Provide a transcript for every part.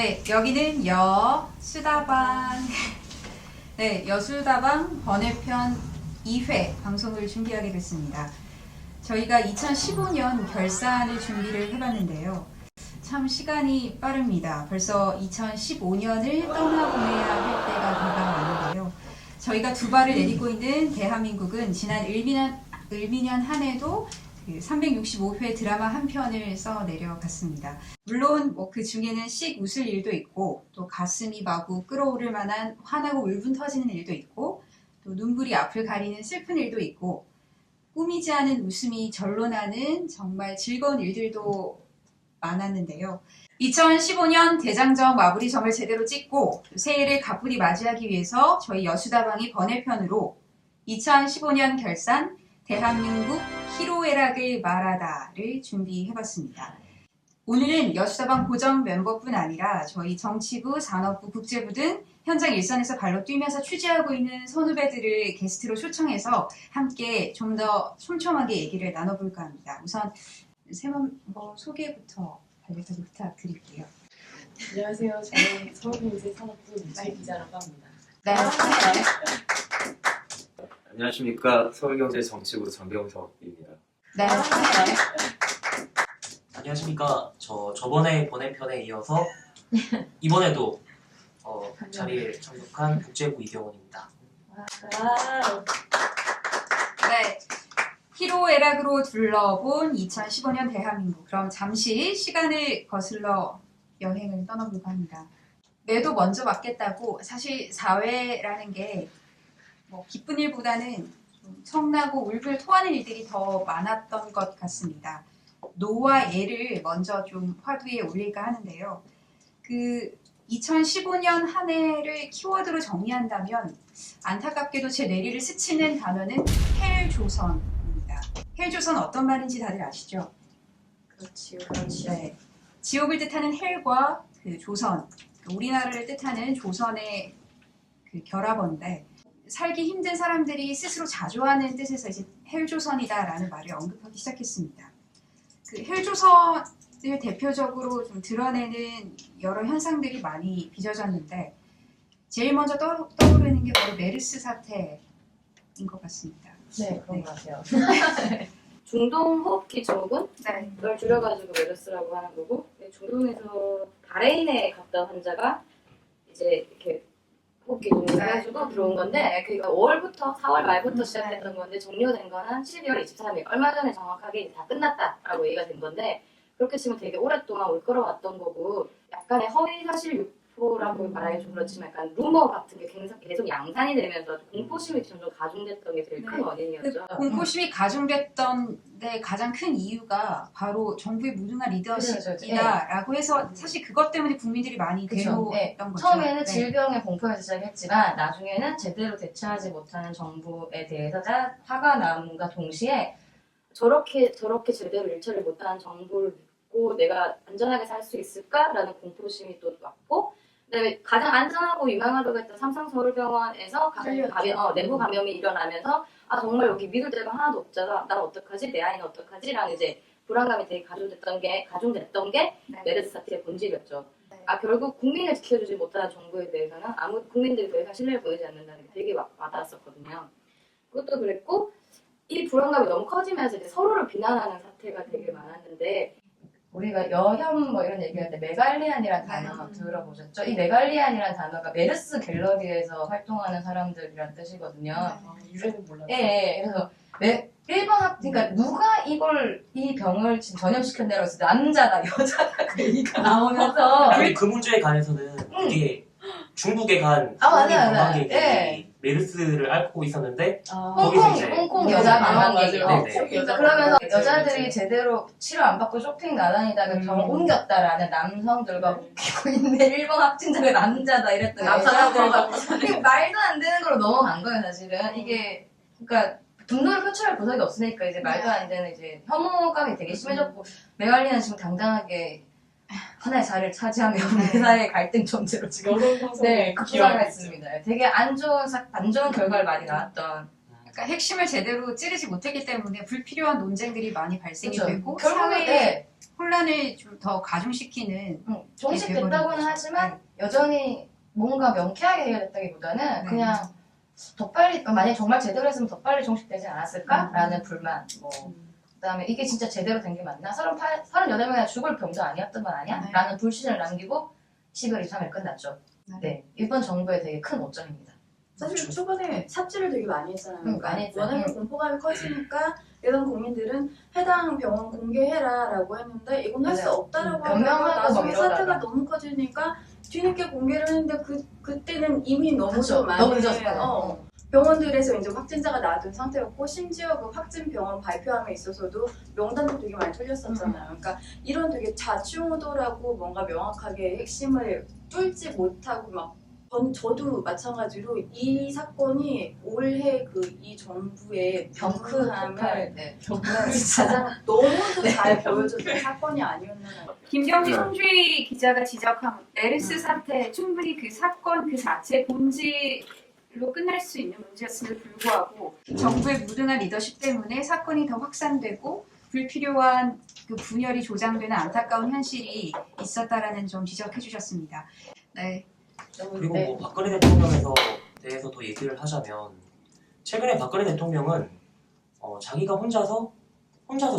네, 여기는 여수다방. 네, 여수다방 번외편 2회 방송을 준비하게 됐습니다. 저희가 2015년 결산을 준비를 해봤는데요. 참 시간이 빠릅니다. 벌써 2015년을 떠나보내야 할 때가 다가왔는데요. 저희가 두 발을 내딛고 있는 대한민국은 지난 을미년 한 해도 365회 드라마 한 편을 써 내려갔습니다. 물론 그 중에는 씩 웃을 일도 있고, 또 가슴이 마구 끓어오를 만한 화나고 울분 터지는 일도 있고, 또 눈물이 앞을 가리는 슬픈 일도 있고, 꾸미지 않은 웃음이 절로 나는 정말 즐거운 일들도 많았는데요. 2015년 대장정 마무리점을 제대로 찍고 새해를 가뿐히 맞이하기 위해서 저희 여수다방이 번외편으로 2015년 결산 대한민국 희로애락을 말하다를 준비해봤습니다. 오늘은 여수다방 고정 멤버뿐 아니라 저희 정치부, 산업부, 국제부 등 현장 일선에서 발로 뛰면서 취재하고 있는 선후배들을 게스트로 초청해서 함께 좀 더 촘촘하게 얘기를 나눠볼까 합니다. 우선 세 멤버 소개부터 간략하게 부탁드릴게요. 안녕하세요. 저는 서울경제산업부 이채희 기자라고 합니다. 네. 안녕하십니까. 서울경제정치부 정경석입니다. 네. 안녕하십니까. 저번에 번외편에 이어서 이번에도 자리에 참석한 국제부 이경원입니다. 네. 희로애락으로 둘러본 2015년 대한민국. 그럼 잠시 시간을 거슬러 여행을 떠나볼까 합니다. 매도 먼저 맞겠다고 사실 사회라는 게 기쁜 일보다는 좀 성나고 울분을 토하는 일들이 더 많았던 것 같습니다. 노와 애를 먼저 좀 화두에 올릴까 하는데요. 2015년 한 해를 키워드로 정리한다면 안타깝게도 제 뇌리를 스치는 단어는 헬조선입니다. 헬조선 어떤 말인지 다들 아시죠? 그렇지요. 네. 지옥을 뜻하는 헬과 조선, 우리나라를 뜻하는 조선의 결합어인데 살기 힘든 사람들이 스스로 자조하는 뜻에서 이제 헬조선이다라는 말을 언급하기 시작했습니다. 헬조선을 대표적으로 좀 드러내는 여러 현상들이 많이 빚어졌는데 제일 먼저 떠오르는 게 바로 메르스 사태인 것 같습니다. 네, 그런 것 같아요. 중동 호흡기 증후군? 네. 그걸 줄여가지고 메르스라고 하는 거고, 중동에서 바레인에 갔다 환자가 이제 이렇게 호흡기 증후군 해가지고 들어온 건데, 그러니까 5월부터 4월 말부터 시작했던 건데 종료된 거는 12월 23일 얼마 전에 정확하게 다 끝났다라고 얘기가 된 건데, 그렇게 치면 되게 오랫동안 올 끌어왔던 거고, 약간의 허위 사실 유포라고 말하기 좀 그렇지만 약간 루머 같은 게 계속 양산이 되면서 공포심이 점점 가중됐던 게 제일 큰 원인이었죠. 공포심이 가중됐던 데 가장 큰 이유가 바로 정부의 무능한 리더십이다라고 해서 사실 그것 때문에 국민들이 많이 그쵸. 괴로웠던 거죠. 처음에는 네. 질병의 공포에서 시작했지만 나중에는 제대로 대처하지 못하는 정부에 대해서 화가 남과 동시에 저렇게 제대로 일처리 못하는 정부를 믿고 내가 안전하게 살 수 있을까라는 공포심이 또 왔고, 그다음에 가장 안전하고 유명하다고 했던 삼성서울병원에서 내부 감염이 일어나면서 정말 여기 믿을 데가 하나도 없잖아. 난 어떡하지? 내 아이는 어떡하지? 라는 이제 불안감이 되게 가중됐던 게 네. 메르스 사태의 본질이었죠. 네. 결국 국민을 지켜주지 못하는 정부에 대해서는 국민들이 더 이상 신뢰를 보이지 않는다는 게 되게 와닿았었거든요. 그것도 그랬고, 이 불안감이 너무 커지면서 이제 서로를 비난하는 사태가 되게 많았는데, 우리가 여혐 이런 얘기할 때 메갈리안이라는 단어 들어보셨죠? 이 메갈리안이라는 단어가 메르스 갤러리에서 활동하는 사람들이란 뜻이거든요. 유래는 몰랐어요. 예. 그래서 그러니까 누가 이 병을 지금 전염시켰냐고 해서 남자다 여자다 그 얘기가 나오면서 아니 그 문제에 관해서는 그게 중국에 간 맞아요. 관광객이 네. 메르스를 앓고 있었는데 거기서 이제 홍콩 여자 관광객이 네네. 그러면서 여자들이 제대로 치료 안 받고 쇼핑 나다니다가 병을 옮겼다라는 남성들과 웃기고 있는 일본 확진자가 남자다 이랬더니 여자들과 이게 말도 안 되는 걸로 넘어간 거예요 사실은. 이게 그러니까 분노를 표출할 구석이 없으니까 이제 말도 안 되는 이제 혐오감이 되게 심해졌고, 메갈리는 지금 당당하게 하나의 자리를 차지하며 우리 사회의 갈등 존재로 지금 여성 급부상을 했습니다. 되게 안 좋은 결과를 많이 나왔던 그러니까 핵심을 제대로 찌르지 못했기 때문에 불필요한 논쟁들이 많이 발생이 그쵸. 되고 결국은 사회에 네. 혼란을 좀 더 가중시키는 종식됐다고는 하지만 여전히 뭔가 명쾌하게 해결됐다기보다는 네. 그냥 더 빨리 만약에 정말 제대로 했으면 더 빨리 종식되지 않았을까라는 불만 뭐 그다음에 이게 진짜 제대로 된 게 맞나? 38명이나 죽을 병도 아니었던 건 아니야? 네. 라는 라는 불신을 남기고 12월 23일 끝났죠. 네. 일본 정부의 되게 큰 오점입니다. 사실 초반에 삽질을 되게 많이 했잖아요. 그러니까 많이 했죠. 워낙에 공포감이 커지니까 일반 국민들은 해당 병원 공개해라라고 했는데 이건 할 수 맞아요. 없다라고 변명하고 하다가 나중에 막 이러다가. 사태가 너무 커지니까 뒤늦게 공개를 했는데 그때는 이미 너무 그쵸. 좀 많이 너무 늦었어요. 병원들에서 이제 확진자가 나왔던 상태였고 심지어 그 확진 병원 발표함에 있어서도 명단도 되게 많이 틀렸었잖아요. 그러니까 이런 되게 좌충우돌하고 뭔가 명확하게 핵심을 뚫지 못하고 막 저도 마찬가지로 이 사건이 올해 그 이 정부의 병크함을 네. 가장 너무도 잘 보여줬던 사건이 아니었나. 김경지 네. 송주희 기자가 지적한 메르스 사태 충분히 그 사건 그 자체 본질로 끝날 수 있는 문제였음에도 불구하고 정부의 무능한 리더십 때문에 사건이 더 확산되고 불필요한 그 분열이 조장되는 안타까운 현실이 있었다라는 점 지적해 주셨습니다. 네. 그리고 네. 뭐 박근혜 대통령에서 대해서 더 얘기를 하자면 최근에 박근혜 대통령은 자기가 혼자서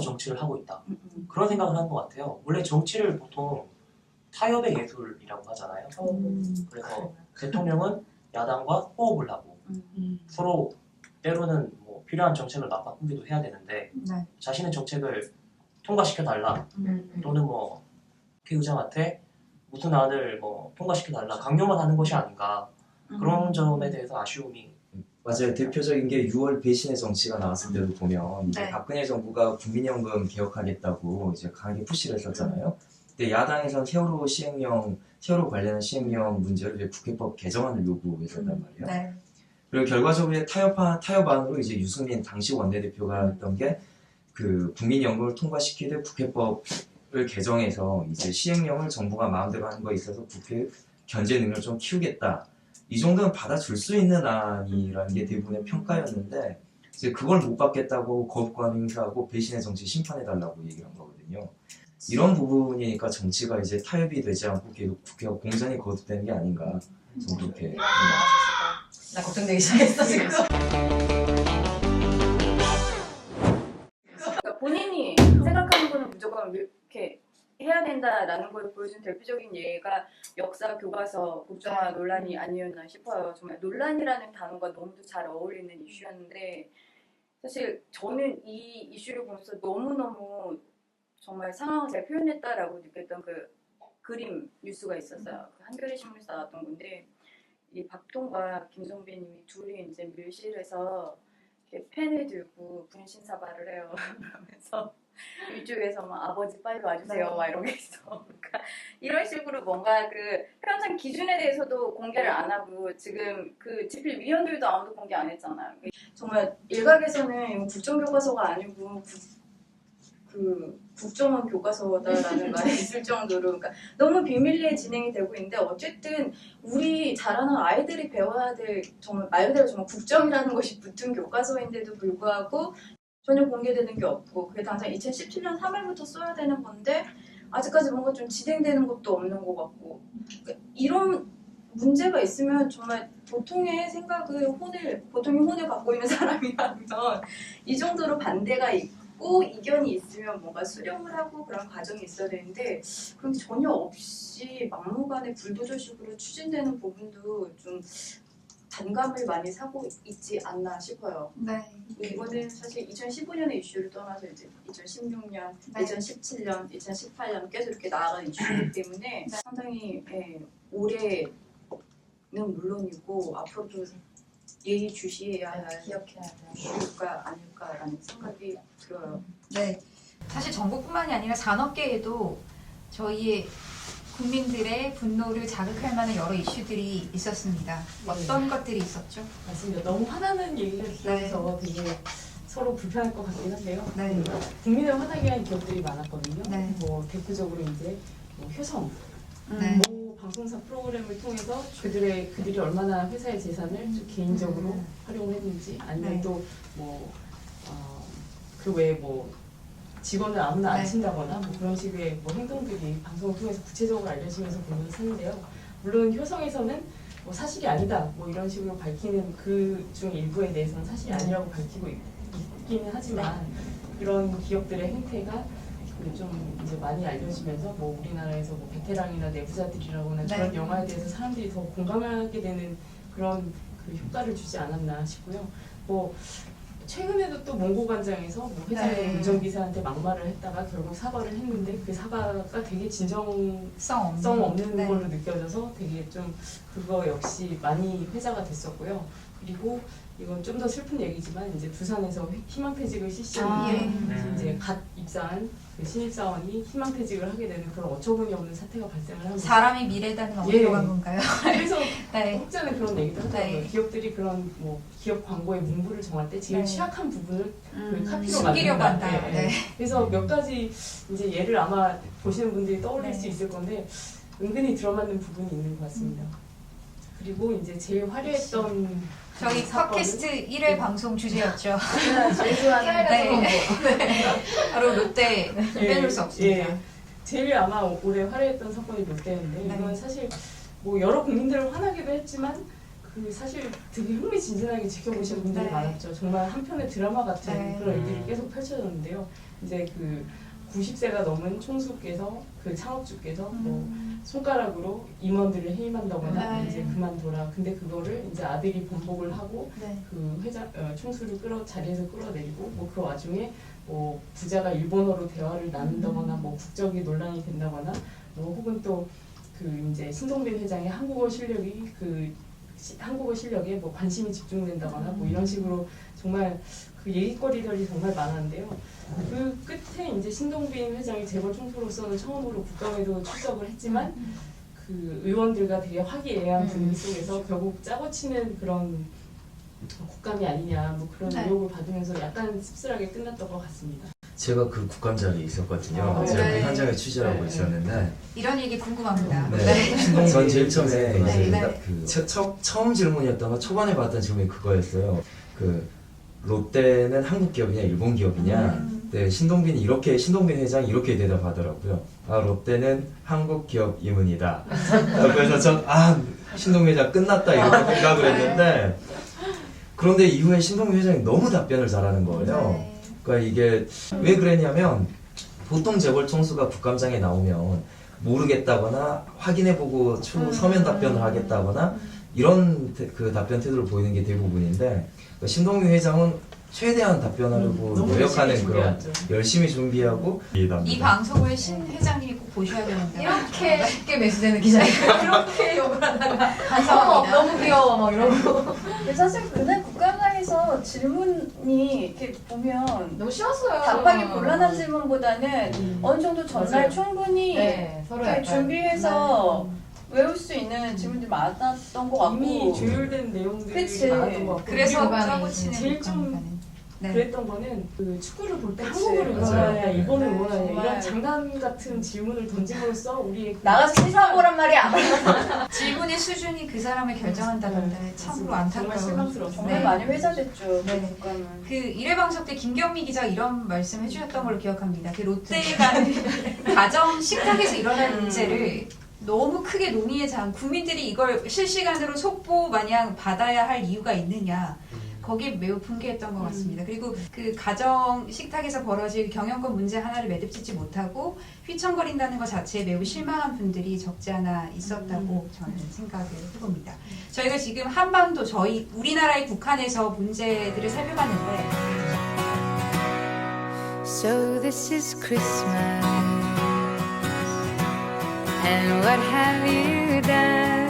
정치를 하고 있다 그런 생각을 하는 것 같아요. 원래 정치를 보통 타협의 예술이라고 하잖아요. 그래서 대통령은 야당과 호흡을 하고 서로 때로는 뭐 필요한 정책을 맞바꾸기도 해야 되는데 네. 자신의 정책을 통과시켜달라 또는 뭐 국회의장한테 무슨 안을 뭐 통과시켜달라 강요만 하는 것이 아닌가 그런 점에 대해서 아쉬움이 맞아요. 대표적인 게 6월 배신의 정치가 나왔을 때도 보면 이제 네. 박근혜 정부가 국민연금 개혁하겠다고 이제 강하게 푸시를 했었잖아요. 근데 야당에선 세월호 관련한 시행령 문제로 이제 국회법 개정안을 요구했었단 말이에요. 네. 그리고 결과적으로 타협안으로 이제 유승민 당시 원내대표가 했던 게 그 국민연금을 통과시키되 국회법을 개정해서 이제 시행령을 정부가 마음대로 하는 거에 있어서 국회 견제 능력을 좀 키우겠다. 이 정도는 받아줄 수 있는 안이라는 게 대부분의 평가였는데 이제 그걸 못 받겠다고 거부권 행사하고 배신의 정치 심판해달라고 얘기한 거거든요. 이런 부분이니까 정치가 이제 타협이 되지 않고 계속 국회가 공전이 거듭되는 게 아닌가 좀 그렇게 나 걱정되기 시작했어 지금. 그러니까 본인이 생각하는 거는 무조건 이렇게 해야 된다라는 걸 보여준 대표적인 예가 역사 교과서 국정화 논란이 아니었나 싶어요. 정말 논란이라는 단어가 너무도 잘 어울리는 이슈였는데 사실 저는 이 이슈를 보면서 너무너무 정말 상황을 잘 표현했다라고 느꼈던 그 그림 뉴스가 있었어요. 그 한겨레 신문에서 나왔던 건데 이 박동과 김종빈님이 둘이 이제 밀실에서 이렇게 펜을 들고 분신사발을 해요. 그러면서 이쪽에서 막 아버지 빨리 와주세요 막 이런 게 있어. 그러니까 이런 식으로 뭔가 그 평생 기준에 대해서도 공개를 안 하고 지금 그 집필위원들도 아무도 공개 안 했잖아요. 정말 일각에서는 이건 국정교과서가 아니고 국정원 교과서다라는 말이 있을 정도로 그러니까 너무 비밀리에 진행이 되고 있는데 어쨌든 우리 자라는 아이들이 배워야 될 정말 말 그대로 정말 국정이라는 것이 붙은 교과서인데도 불구하고 전혀 공개되는 게 없고 그게 당장 2017년 3월부터 써야 되는 건데 아직까지 뭔가 좀 진행되는 것도 없는 것 같고 그러니까 이런 문제가 있으면 정말 보통의 생각을 보통의 혼을 갖고 있는 사람이라면 이 정도로 반대가 있고 이견이 있으면 뭔가 수렴을 하고 그런 과정이 있어야 되는데 그런 게 전혀 없이 막무가내 불도저식으로 추진되는 부분도 좀 단감을 많이 사고 있지 않나 싶어요. 네. 이거는 사실 2015년의 이슈를 떠나서 이제 2016년, 네. 2017년, 2018년 계속 이렇게 나아가는 이슈이기 때문에 상당히 올해는 물론이고 앞으로도 예의주시해야 할 기억해야 돼. 이슈가 아닐까라는 생각이 들어요. 네. 사실 정부뿐만이 아니라 산업계에도 저희의 국민들의 분노를 자극할 만한 여러 이슈들이 있었습니다. 어떤 것들이 있었죠? 맞습니다. 너무 화나는 얘기를 들으면서 되게 서로 불편할 것 같긴 한데요. 네. 국민을 화나게 한 기업들이 많았거든요. 네. 뭐 대표적으로 이제 뭐 효성, 네. 뭐 방송사 프로그램을 통해서 그들이 얼마나 회사의 재산을 좀 개인적으로 활용을 했는지 아니면 네. 또 뭐 그 외에 뭐 직원을 아무나 안 네. 친다거나 뭐 그런 식의 뭐 행동들이 방송을 통해서 구체적으로 알려지면서 보는 사는데요. 물론 효성에서는 뭐 사실이 아니다 뭐 이런 식으로 밝히는 그 중 일부에 대해서는 사실이 아니라고 밝히고 있기는 하지만 그런 기업들의 행태가 좀 이제 많이 알려지면서 뭐 우리나라에서 뭐 베테랑이나 내부자들이라거나 네. 그런 영화에 대해서 사람들이 더 공감하게 되는 그런 그 효과를 주지 않았나 싶고요. 뭐 최근에도 또 몽고관장에서 뭐 회사의 네. 운전기사한테 막말을 했다가 결국 사과를 했는데 그 사과가 되게 진정성 성 없는 네. 걸로 느껴져서 되게 좀 그거 역시 많이 회자가 됐었고요. 그리고 이건 좀 더 슬픈 얘기지만 이제 부산에서 희망퇴직을 실시했는데 이제 갓 입사한 그 신입사원이 희망퇴직을 하게 되는 그런 어처구니 없는 사태가 발생을 합니다. 사람이 미래다는 예. 어디로 간 건가요? 그래서 네. 혹자는 그런 얘기도 하더라고요. 네. 기업들이 그런 뭐 기업 광고의 문구를 정할 때 제일 네. 취약한 부분을 그 카피로 숨기려고 만든다. 한다. 예, 예. 네. 그래서 몇 가지 이제 예를 아마 보시는 분들이 떠올릴 네. 수 있을 건데 은근히 들어맞는 부분이 있는 것 같습니다. 그리고 이제 제일 화려했던 저희 사건은 팟캐스트 1회 방송 주제였죠. 제일 좋아하는 네. 바로 롯데 빼놓을 수 없습니다. 예. 제일 아마 올해 화려했던 사건이 롯데인데 네. 이건 사실 뭐 여러 국민들을 화나기도 했지만 그 사실 되게 흥미진진하게 지켜보신 분들이 네. 많았죠. 정말 한편의 드라마 같은 네. 그런 일들이 계속 펼쳐졌는데요. 이제 그 90세가 넘은 총수께서 그 창업주께서 뭐 손가락으로 임원들을 해임한다거나 네. 이제 그만둬라. 근데 그거를 이제 아들이 번복을 하고 네. 그 총수를 자리에서 끌어내리고 뭐 그 와중에 뭐 부자가 일본어로 대화를 나눈다거나 뭐 국적이 논란이 된다거나 뭐 혹은 또 그 이제 신동빈 회장의 한국어 실력에 뭐 관심이 집중된다거나 뭐 이런 식으로 정말 그 얘기거리들이 정말 많았는데요. 그 끝에 이제 신동빈 회장이 재벌 총수로서는 처음으로 국감에도 출석을 했지만 그 의원들과 되게 화기애애한 분위기 속에서 결국 짜고 치는 그런 국감이 아니냐 뭐 그런 네. 의혹을 받으면서 약간 씁쓸하게 끝났던 것 같습니다. 제가 그 국감 자리에 있었거든요. 아, 제가 네. 그 현장에 취재를 하고 네. 있었는데 이런 얘기 궁금합니다. 네. 전 제일 처음에 네. 이제 네. 처음 질문이었던 건 초반에 받던 질문이 그거였어요. 그 롯데는 한국 기업이냐 일본 기업이냐. 네, 신동빈 회장이 이렇게 대답하더라고요. 아, 롯데는 한국 기업 이문이다. 그래서 전 신동빈 회장 끝났다 이렇게 생각을 했는데 그런데 이후에 신동빈 회장이 너무 답변을 잘하는 거예요. 네. 그러니까 이게 왜 그랬냐면 보통 재벌 총수가 국감장에 나오면 모르겠다거나 확인해보고 서면 답변을 하겠다거나 이런 그 답변 태도를 보이는 게 대부분인데 신동빈 회장은 최대한 답변하려고 너무 노력하는 열심히 그런 준비했죠. 열심히 준비하고 이 방송을 신 회장님이 꼭 보셔야 되는데 이렇게 쉽게 매수되는 기자니까 이렇게 욕을 하다가 반성합니다. 너무 귀여워 막 이러고 근데 사실 그날 국감장에서 질문이 이렇게 보면 너무 쉬웠어요. 답하기 곤란한 질문보다는 어느 정도 전날 맞아요. 충분히 네, 서로 이렇게 약간 준비해서 외울 수 있는 질문들이 많았던 것 같고 이미 조율된 내용들이 그치. 많았던 것 같고 그래서 그리고 짜고 치는 제일 좀 국감이라는. 네. 그랬던 거는 그 축구를 볼 때 그치. 한국을 맞아요. 응원하냐 일본을 네, 응원하냐 정말. 이런 장난 같은 질문을 던짐으로써 우리의 그 나가서 시사보란 말이야. 질문의 수준이 그 사람을 결정한다던데 참으로 정말 안타까운. 실망스러웠어요. 정말 네. 많이 회자됐죠. 네. 그 국감은. 그 1회 방송 때 김경미 기자 이런 말씀 해주셨던 걸로 기억합니다. 그 롯데가 가정 식탁에서 일어난 문제를 너무 크게 논의하지 않고 국민들이 이걸 실시간으로 속보 마냥 받아야 할 이유가 있느냐. 거기에 매우 분개했던 것 같습니다. 그리고 그 가정 식탁에서 벌어질 경영권 문제 하나를 매듭짓지 못하고 휘청거린다는 것 자체에 매우 실망한 분들이 적지 않아 있었다고 저는 생각을 해봅니다. 저희가 지금 한반도 우리나라의 북한에서 문제들을 살펴봤는데 So this is Christmas, and what have you done?